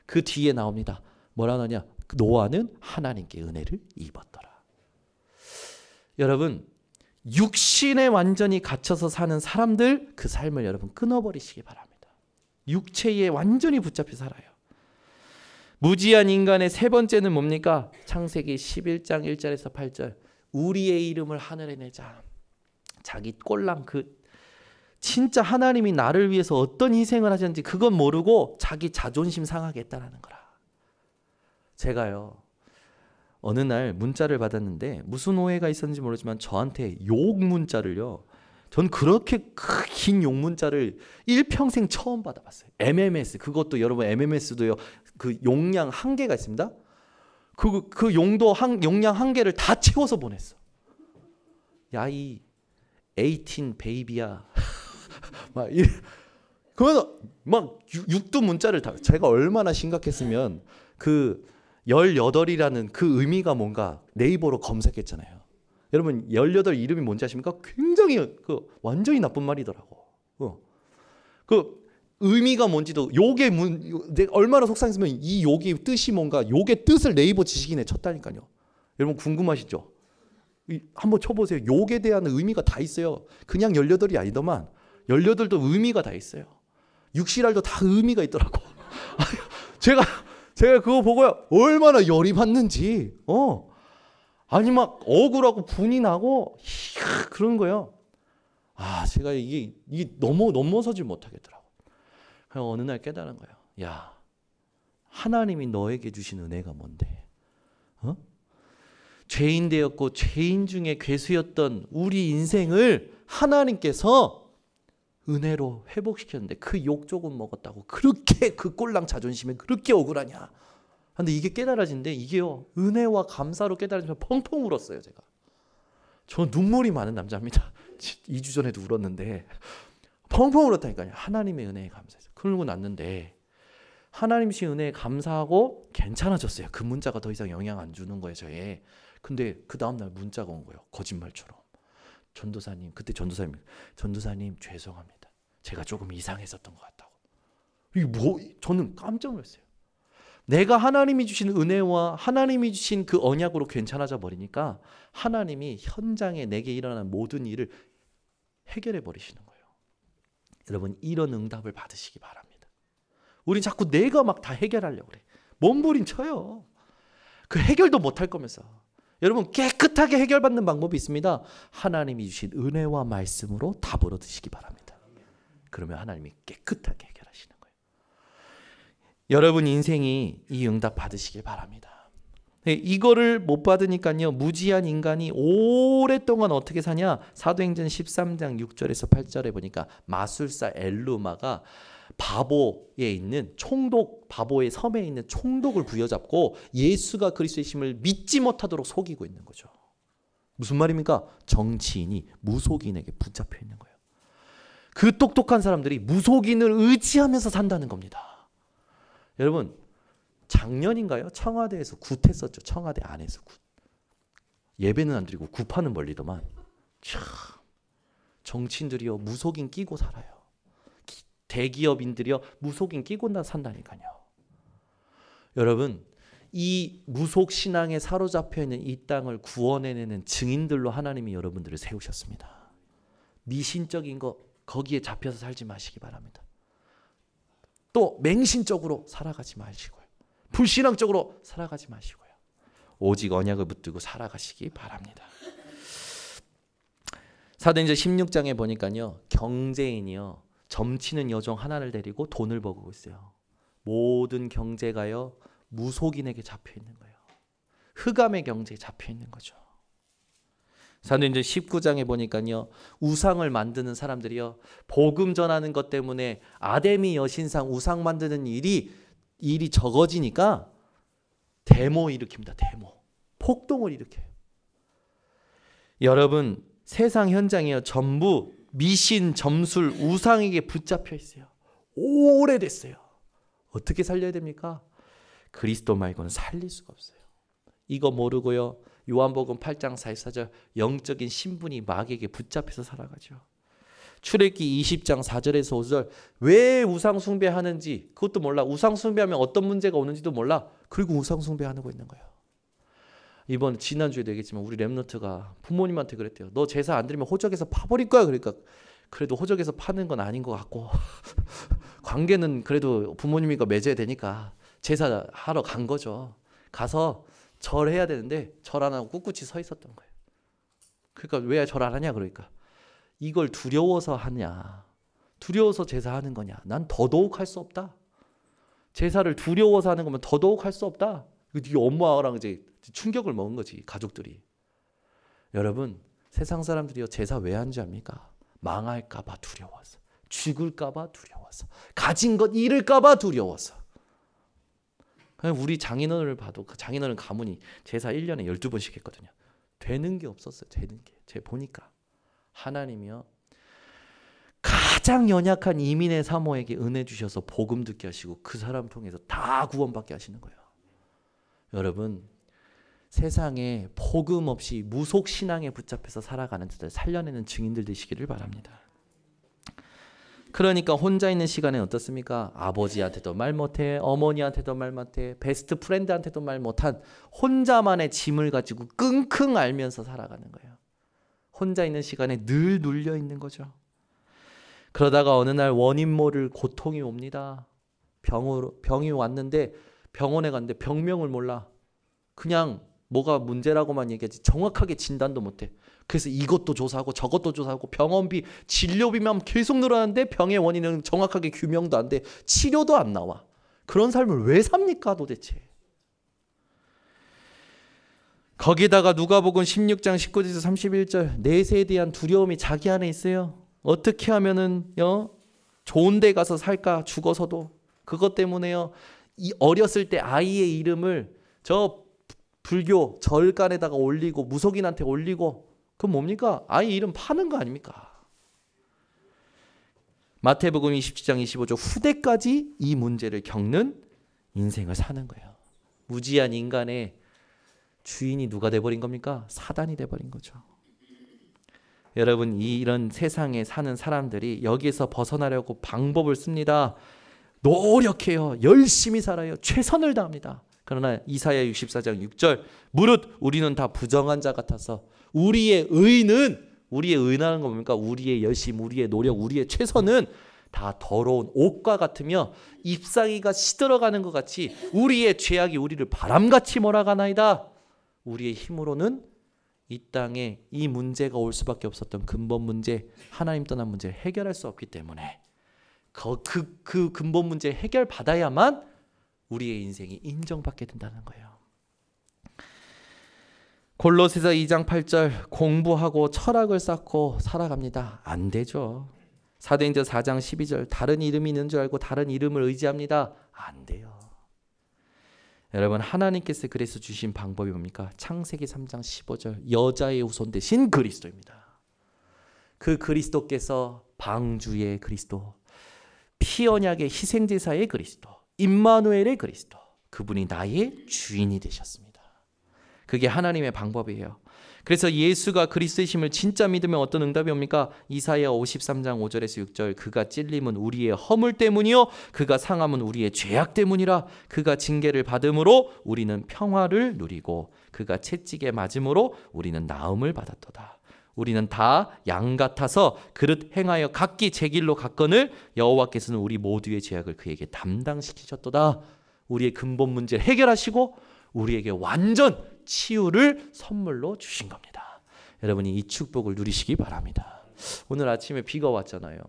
그 뒤에 나옵니다. 뭐라 하냐? 노아는 하나님께 은혜를 입었더라. 여러분 육신에 완전히 갇혀서 사는 사람들 그 삶을 여러분 끊어버리시기 바랍니다. 육체에 완전히 붙잡혀 살아요. 무지한 인간의 세 번째는 뭡니까? 창세기 11장 1절에서 8절 우리의 이름을 하늘에 내자. 자기 꼴랑 진짜 하나님이 나를 위해서 어떤 희생을 하셨는지 그건 모르고 자기 자존심 상하게 했다라는 거라. 제가요 어느 날 문자를 받았는데 무슨 오해가 있었는지 모르지만 저한테 욕 문자를요. 전 그렇게 긴 욕 문자를 일평생 처음 받아봤어요. MMS 그것도 여러분 MMS도요. 그 용량 한계가 있습니다. 그 용량 한계를 다 채워서 보냈어. 야 이 18 베이비야. 그러면서 막 육두 문자를 다 제가 얼마나 심각했으면 그 18이라는 그 의미가 뭔가 네이버로 검색했잖아요. 여러분 18 이름이 뭔지 아십니까? 굉장히 완전히 나쁜 말이더라고. 그 의미가 뭔지도 욕의 내가 얼마나 속상했으면 이 욕의 뜻이 뭔가 욕의 뜻을 네이버 지식인에 쳤다니까요. 여러분 궁금하시죠? 한번 쳐보세요. 욕에 대한 의미가 다 있어요. 그냥 18이 아니더만 18도 의미가 다 있어요. 육시랄도 다 의미가 있더라고. 제가 그거 보고요 얼마나 열이 받는지 아니 막 억울하고 분이 나고 그런 거예요. 제가 이게 넘어서질 못하겠더라고. 그냥 어느 날 깨달은 거예요. 야 하나님이 너에게 주신 은혜가 뭔데? 죄인 되었고 죄인 중에 괴수였던 우리 인생을 하나님께서 은혜로 회복시켰는데 그 욕 조금 먹었다고 그렇게 그 꼴랑 자존심에 그렇게 억울하냐. 근데 이게 깨달아진데 이게요 은혜와 감사로 깨달아지면 펑펑 울었어요. 제가. 저 눈물이 많은 남자입니다. 2주 전에도 울었는데 펑펑 울었다니까요. 하나님의 은혜에 감사해서. 그러고 났는데 하나님 주신 은혜에 감사하고 괜찮아졌어요. 그 문자가 더 이상 영향 안 주는 거예요, 저에. 근데 그 다음날 문자가 온 거예요. 거짓말처럼. 전도사님, 그때 전도사님 죄송합니다. 제가 조금 이상했었던 것 같다고. 이게 저는 깜짝 놀랐어요. 내가 하나님이 주신 은혜와 하나님이 주신 그 언약으로 괜찮아져 버리니까 하나님이 현장에 내게 일어나는 모든 일을 해결해 버리시는 거예요. 여러분, 이런 응답을 받으시기 바랍니다. 우린 자꾸 내가 막 다 해결하려고 그래. 몸부림쳐요. 그 해결도 못할 거면서. 여러분, 깨끗하게 해결받는 방법이 있습니다. 하나님이 주신 은혜와 말씀으로 답을 얻으시기 바랍니다. 그러면 하나님이 깨끗하게 해결하시는 거예요. 여러분 인생이 이 응답 받으시길 바랍니다. 이거를 못 받으니까요, 무지한 인간이 오랫동안 어떻게 사냐. 사도행전 13장 6절에서 8절에 보니까 마술사 엘루마가 바보에 있는 총독, 바보의 섬에 있는 총독을 부여잡고 예수가 그리스도이심을 믿지 못하도록 속이고 있는 거죠. 무슨 말입니까? 정치인이 무속인에게 붙잡혀 있는 거예요. 그 똑똑한 사람들이 무속인을 의지하면서 산다는 겁니다. 여러분, 작년인가요? 청와대에서 굿했었죠. 청와대 안에서 굿. 예배는 안 드리고 굿파는 벌리더만. 참, 정치인들이요 무속인 끼고 살아요. 대기업인들이요 무속인 끼고 산다니까요. 여러분, 이 무속 신앙에 사로잡혀 있는 이 땅을 구원해내는 증인들로 하나님이 여러분들을 세우셨습니다. 미신적인 거 거기에 잡혀서 살지 마시기 바랍니다. 또 맹신적으로 살아가지 마시고요. 불신앙적으로 살아가지 마시고요. 오직 언약을 붙들고 살아가시기 바랍니다. 사도행전 16장에 보니까요, 경제인이요 점치는 여종 하나를 데리고 돈을 벌고 있어요. 모든 경제가요 무속인에게 잡혀 있는 거예요. 흑암의 경제에 잡혀 있는 거죠. 사도행전 19장에 보니까요, 우상을 만드는 사람들이요 복음 전하는 것 때문에 아데미 여신상 우상 만드는 일이 적어지니까 데모 일으킵니다. 데모. 폭동을 일으켜요. 여러분, 세상 현장이요 전부 미신, 점술, 우상에게 붙잡혀 있어요. 오래됐어요. 어떻게 살려야 됩니까? 그리스도 말고는 살릴 수가 없어요. 이거 모르고요, 요한복음 8장 44절 영적인 신분이 마귀에게 붙잡혀서 살아가죠. 출애굽기 20장 4절에서 5절 왜 우상 숭배하는지 그것도 몰라. 우상 숭배하면 어떤 문제가 오는지도 몰라. 그리고 우상 숭배하고 있는 거예요. 이번 지난주에도 얘기했지만 우리 렘넌트가 부모님한테 그랬대요. 너 제사 안 드리면 호적에서 파버릴 거야. 그러니까 그래도 호적에서 파는 건 아닌 것 같고 관계는 그래도 부모님이니까 맺어야 되니까 제사하러 간 거죠. 가서 절해야 되는데 절 안 하고 꿋꿋이 서 있었던 거예요. 그러니까 왜 절 안 하냐 그러니까 이걸 두려워서 하냐, 두려워서 제사하는 거냐. 난 더더욱 할 수 없다. 제사를 두려워서 하는 거면 더더욱 할 수 없다. 네 엄마랑 이제 충격을 먹은 거지, 가족들이. 여러분, 세상 사람들이요 제사 왜 하는지 압니까? 망할까 봐 두려워서, 죽을까 봐 두려워서, 가진 것 잃을까 봐 두려워서. 우리 장인어른을 봐도 그 장인어른 가문이 제사 1년에 12번씩 했거든요. 되는 게 없었어요. 되는 게. 제가 보니까 하나님이요 가장 연약한 이민의 사모에게 은혜 주셔서 복음 듣게 하시고 그 사람 통해서 다 구원받게 하시는 거예요. 여러분, 세상에 복음 없이 무속 신앙에 붙잡혀서 살아가는 자들 살려내는 증인들 되시기를 바랍니다. 그러니까 혼자 있는 시간에 어떻습니까? 아버지한테도 말 못해, 어머니한테도 말 못해, 베스트 프렌드한테도 말 못한 혼자만의 짐을 가지고 끙끙 앓면서 살아가는 거예요. 혼자 있는 시간에 늘 눌려 있는 거죠. 그러다가 어느 날 원인 모를 고통이 옵니다. 병이 왔는데 병원에 갔는데 병명을 몰라. 그냥 뭐가 문제라고만 얘기하지 정확하게 진단도 못해. 그래서 이것도 조사하고 저것도 조사하고 병원비, 진료비만 계속 늘어나는데 병의 원인은 정확하게 규명도 안 돼. 치료도 안 나와. 그런 삶을 왜 삽니까 도대체? 거기다가 누가복음 16장 19절에서 31절 내세에 대한 두려움이 자기 안에 있어요. 어떻게 하면은 좋은 데 가서 살까? 죽어서도. 그것 때문에요. 이 어렸을 때 아이의 이름을 저 불교 절간에다가 올리고 무속인한테 올리고 그건 뭡니까? 아이 이름 파는 거 아닙니까? 마태복음 27장 25절 후대까지 이 문제를 겪는 인생을 사는 거예요. 무지한 인간의 주인이 누가 돼버린 겁니까? 사단이 돼버린 거죠. 여러분, 이런 세상에 사는 사람들이 여기에서 벗어나려고 방법을 씁니다. 노력해요. 열심히 살아요. 최선을 다합니다. 그러나 이사야 64장 6절 무릇 우리는 다 부정한 자 같아서 우리의 의라는 거 뭡니까? 우리의 열심, 우리의 노력, 우리의 최선은 다 더러운 옷과 같으며 잎사귀가 시들어가는 것 같이 우리의 죄악이 우리를 바람같이 몰아가나이다. 우리의 힘으로는 이 땅에 이 문제가 올 수밖에 없었던 근본 문제, 하나님 떠난 문제를 해결할 수 없기 때문에 그 근본 문제 해결받아야만 우리의 인생이 인정받게 된다는 거예요. 골로새서 2장 8절 공부하고 철학을 쌓고 살아갑니다. 안 되죠. 사도행전 4장 12절 다른 이름이 있는 줄 알고 다른 이름을 의지합니다. 안 돼요. 여러분, 하나님께서 그래서 주신 방법이 뭡니까? 창세기 3장 15절 여자의 후손 대신 그리스도입니다. 그 그리스도께서 방주의 그리스도, 피언약의 희생제사의 그리스도, 임마누엘의 그리스도, 그분이 나의 주인이 되셨습니다. 그게 하나님의 방법이에요. 그래서 예수가 그리스도이심을 진짜 믿으면 어떤 응답이 옵니까? 이사야 53장 5절에서 6절 그가 찔림은 우리의 허물 때문이요 그가 상함은 우리의 죄악 때문이라. 그가 징계를 받음으로 우리는 평화를 누리고 그가 채찍에 맞음으로 우리는 나음을 받았도다. 우리는 다 양 같아서 그릇 행하여 각기 제 길로 갔거늘 여호와께서는 우리 모두의 죄악을 그에게 담당시키셨도다. 우리의 근본 문제를 해결하시고 우리에게 완전 치유를 선물로 주신 겁니다. 여러분이 이 축복을 누리시기 바랍니다. 오늘 아침에 비가 왔잖아요.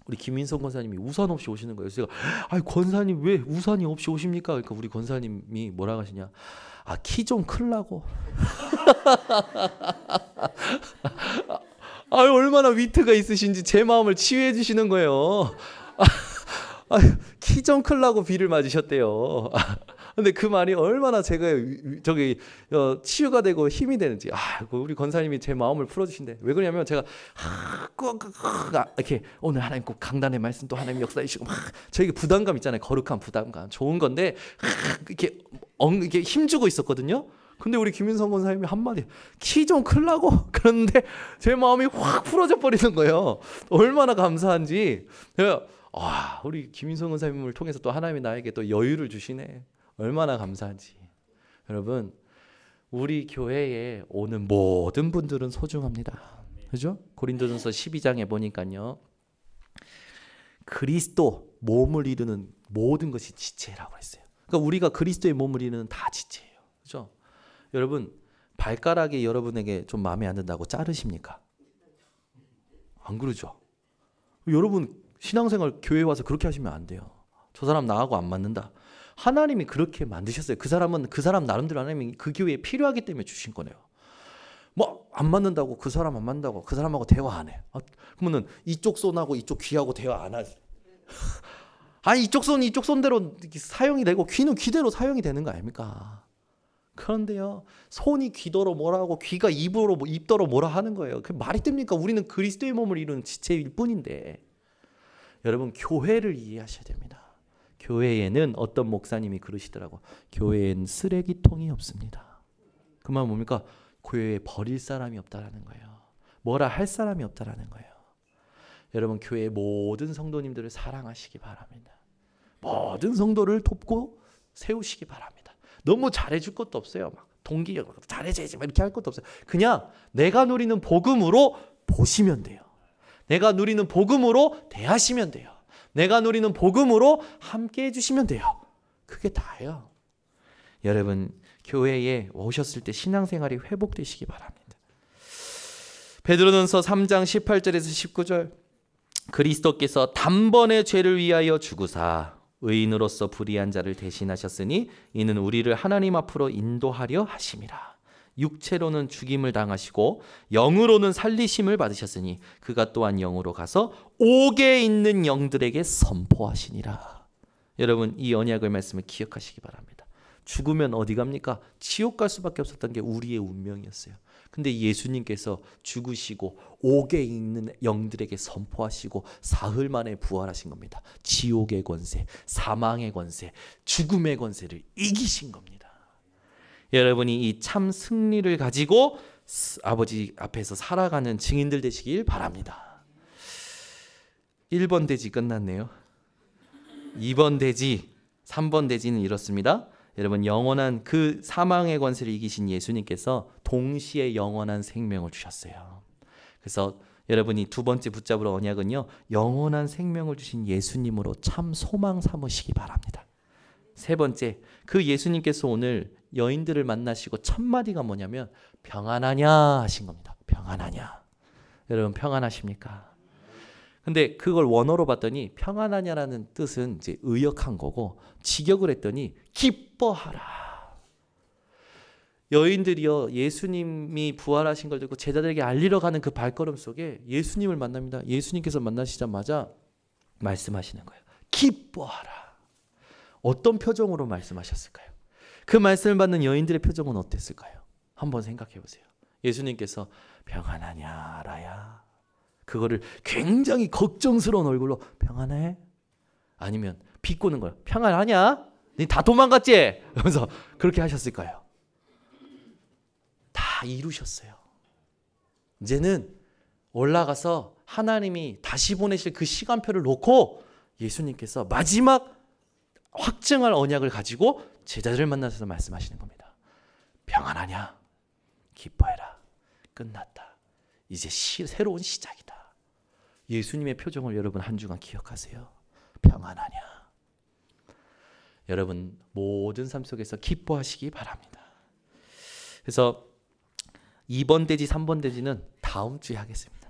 우리 김민성 권사님이 우산 없이 오시는 거예요. 그래서 제가 권사님 왜 우산이 없이 오십니까? 그러니까 우리 권사님이 뭐라고 하시냐? 키 좀 크려고. 얼마나 위트가 있으신지 제 마음을 치유해 주시는 거예요. 키 좀 크려고 비를 맞으셨대요. 근데 그 말이 얼마나 제가 치유가 되고 힘이 되는지. 우리 권사님이 제 마음을 풀어주신대. 왜 그러냐면 제가 이렇게 오늘 하나님 꼭 강단의 말씀 또 하나님 역사해 주시고 저에게 부담감 있잖아요. 거룩한 부담감 좋은 건데 이렇게 힘주고 있었거든요. 근데 우리 김윤성 권사님이 한마디 키 좀 크려고 그러는데 제 마음이 확 풀어져 버리는 거예요. 얼마나 감사한지. 제가 우리 김윤성 권사님을 통해서 또 하나님이 나에게 또 여유를 주시네. 얼마나 감사한지. 여러분, 우리 교회에 오는 모든 분들은 소중합니다. 그죠? 고린도전서 12장에 보니까요. 그리스도 몸을 이루는 모든 것이 지체라고 했어요. 그러니까 우리가 그리스도의 몸을 이루는 다 지체예요. 그죠? 여러분, 발가락이 여러분에게 좀 마음에 안 든다고 자르십니까? 안 그러죠? 여러분 신앙생활 교회 와서 그렇게 하시면 안 돼요. 저 사람 나하고 안 맞는다. 하나님이 그렇게 만드셨어요. 그 사람 나름대로 하나님이 그 교회에 필요하기 때문에 주신 거네요. 안 맞는다고 그 사람 안 맞는다고 그 사람하고 대화 안 해. 그러면은 이쪽 손하고 이쪽 귀하고 대화 안 하지. 이쪽 손대로 사용이 되고 귀는 귀대로 사용이 되는 거 아닙니까? 그런데요, 손이 귀더러 뭐라 하고 귀가 입더러 뭐라 하는 거예요. 그 말이 됩니까? 우리는 그리스도의 몸을 이루는 지체일 뿐인데. 여러분, 교회를 이해하셔야 됩니다. 교회에는 어떤 목사님이 그러시더라고. 교회엔 쓰레기통이 없습니다. 그 말 뭡니까? 교회에 버릴 사람이 없다라는 거예요. 뭐라 할 사람이 없다라는 거예요. 여러분, 교회의 모든 성도님들을 사랑하시기 바랍니다. 모든 성도를 돕고 세우시기 바랍니다. 너무 잘해줄 것도 없어요. 동기 잘해줘야지 이렇게 할 것도 없어요. 그냥 내가 누리는 복음으로 보시면 돼요. 내가 누리는 복음으로 대하시면 돼요. 내가 누리는 복음으로 함께 해주시면 돼요. 그게 다예요. 여러분, 교회에 오셨을 때 신앙생활이 회복되시기 바랍니다. 베드로전서 3장 18절에서 19절 그리스도께서 단번에 죄를 위하여 죽으사 의인으로서 불의한 자를 대신하셨으니 이는 우리를 하나님 앞으로 인도하려 하심이라. 육체로는 죽임을 당하시고 영으로는 살리심을 받으셨으니 그가 또한 영으로 가서 옥에 있는 영들에게 선포하시니라. 여러분, 이 언약의 말씀을 기억하시기 바랍니다. 죽으면 어디 갑니까? 지옥 갈 수밖에 없었던 게 우리의 운명이었어요. 근데 예수님께서 죽으시고 옥에 있는 영들에게 선포하시고 사흘 만에 부활하신 겁니다. 지옥의 권세, 사망의 권세, 죽음의 권세를 이기신 겁니다. 여러분이 이 참 승리를 가지고 아버지 앞에서 살아가는 증인들 되시길 바랍니다. 1번 대지 끝났네요. 2번 대지, 3번 대지는 이렇습니다. 여러분, 영원한 그 사망의 권세를 이기신 예수님께서 동시에 영원한 생명을 주셨어요. 그래서 여러분이 두 번째 붙잡을 언약은요, 영원한 생명을 주신 예수님으로 참 소망 삼으시기 바랍니다. 세 번째, 그 예수님께서 오늘 여인들을 만나시고 첫 마디가 뭐냐면 평안하냐 하신 겁니다. 평안하냐. 여러분 평안하십니까? 근데 그걸 원어로 봤더니 평안하냐라는 뜻은 이제 의역한 거고, 직역을 했더니 기뻐하라. 여인들이요, 예수님이 부활하신 걸 듣고 제자들에게 알리러 가는 그 발걸음 속에 예수님을 만납니다. 예수님께서 만나시자마자 말씀하시는 거예요. 기뻐하라. 어떤 표정으로 말씀하셨을까요? 그 말씀을 받는 여인들의 표정은 어땠을까요? 한번 생각해 보세요. 예수님께서 평안하냐 라야, 그거를 굉장히 걱정스러운 얼굴로 평안해? 아니면 비꼬는 거예요. 평안하냐? 니 다 도망갔지? 그러면서 그렇게 하셨을까요? 다 이루셨어요. 이제는 올라가서 하나님이 다시 보내실 그 시간표를 놓고 예수님께서 마지막 확증할 언약을 가지고 제자들을 만나서 말씀하시는 겁니다. 평안하냐? 기뻐해라. 끝났다. 이제 새로운 시작이다. 예수님의 표정을 여러분 한 주간 기억하세요. 평안하냐? 여러분 모든 삶 속에서 기뻐하시기 바랍니다. 그래서 2번 대지 3번 대지는 다음 주에 하겠습니다.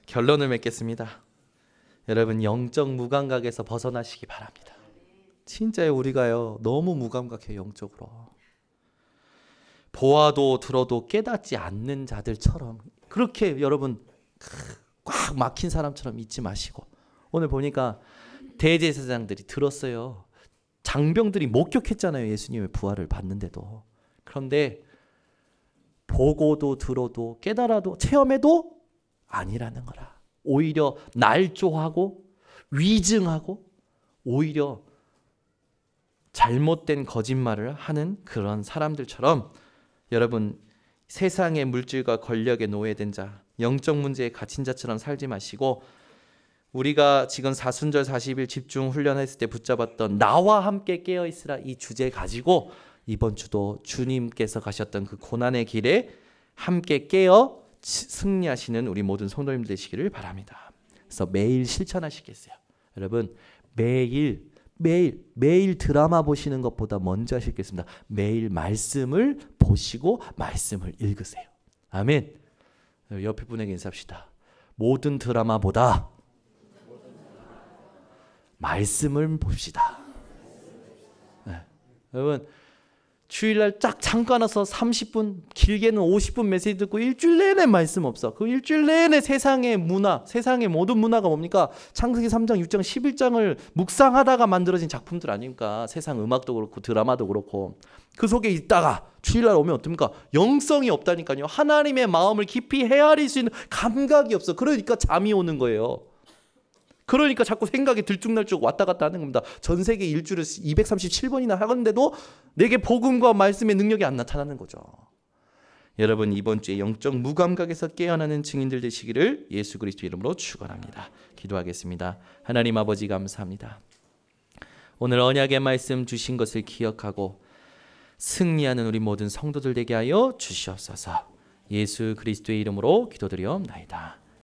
결론을 맺겠습니다. 여러분 영적 무감각에서 벗어나시기 바랍니다. 진짜요, 우리가요 너무 무감각해요. 영적으로 보아도 들어도 깨닫지 않는 자들처럼, 그렇게 여러분 꽉 막힌 사람처럼 있지 마시고, 오늘 보니까 대제사장들이 들었어요. 장병들이 목격했잖아요. 예수님의 부활을 봤는데도. 그런데 보고도 들어도 깨달아도 체험해도 아니라는 거라. 오히려 날조하고 위증하고 오히려 잘못된 거짓말을 하는 그런 사람들처럼, 여러분 세상의 물질과 권력에 노예된 자, 영적 문제에 갇힌 자처럼 살지 마시고, 우리가 지금 사순절 40일 집중 훈련했을 때 붙잡았던 나와 함께 깨어있으라 이 주제 가지고 이번 주도 주님께서 가셨던 그 고난의 길에 함께 깨어 승리하시는 우리 모든 성도님들 되시기를 바랍니다. 그래서 매일 실천하시겠어요? 여러분 매일 드라마 보시는 것보다 먼저 하시겠습니다. 매일 말씀을 보시고 말씀을 읽으세요. 아멘. 옆에 분에게 인사합시다. 모든 드라마보다 말씀을 봅시다. 네. 여러분 주일날 쫙 잠깐 와서 30분, 길게는 50분 메시지 듣고 일주일 내내 말씀 없어. 그 일주일 내내 세상의 문화, 세상의 모든 문화가 뭡니까? 창세기 3장, 6장, 11장을 묵상하다가 만들어진 작품들 아닙니까? 세상 음악도 그렇고 드라마도 그렇고. 그 속에 있다가 주일날 오면 어떻습니까? 영성이 없다니까요. 하나님의 마음을 깊이 헤아릴 수 있는 감각이 없어. 그러니까 잠이 오는 거예요. 그러니까 자꾸 생각이 들쭉날쭉 왔다 갔다 하는 겁니다. 전 세계 일주를 237번이나 하는데도 내게 복음과 말씀의 능력이 안 나타나는 거죠. 여러분 이번 주에 영적 무감각에서 깨어나는 증인들 되시기를 예수 그리스도 이름으로 축원합니다. 기도하겠습니다. 하나님 아버지 감사합니다. 오늘 언약의 말씀 주신 것을 기억하고 승리하는 우리 모든 성도들 되게 하여 주시옵소서. 예수 그리스도의 이름으로 기도드리옵나이다.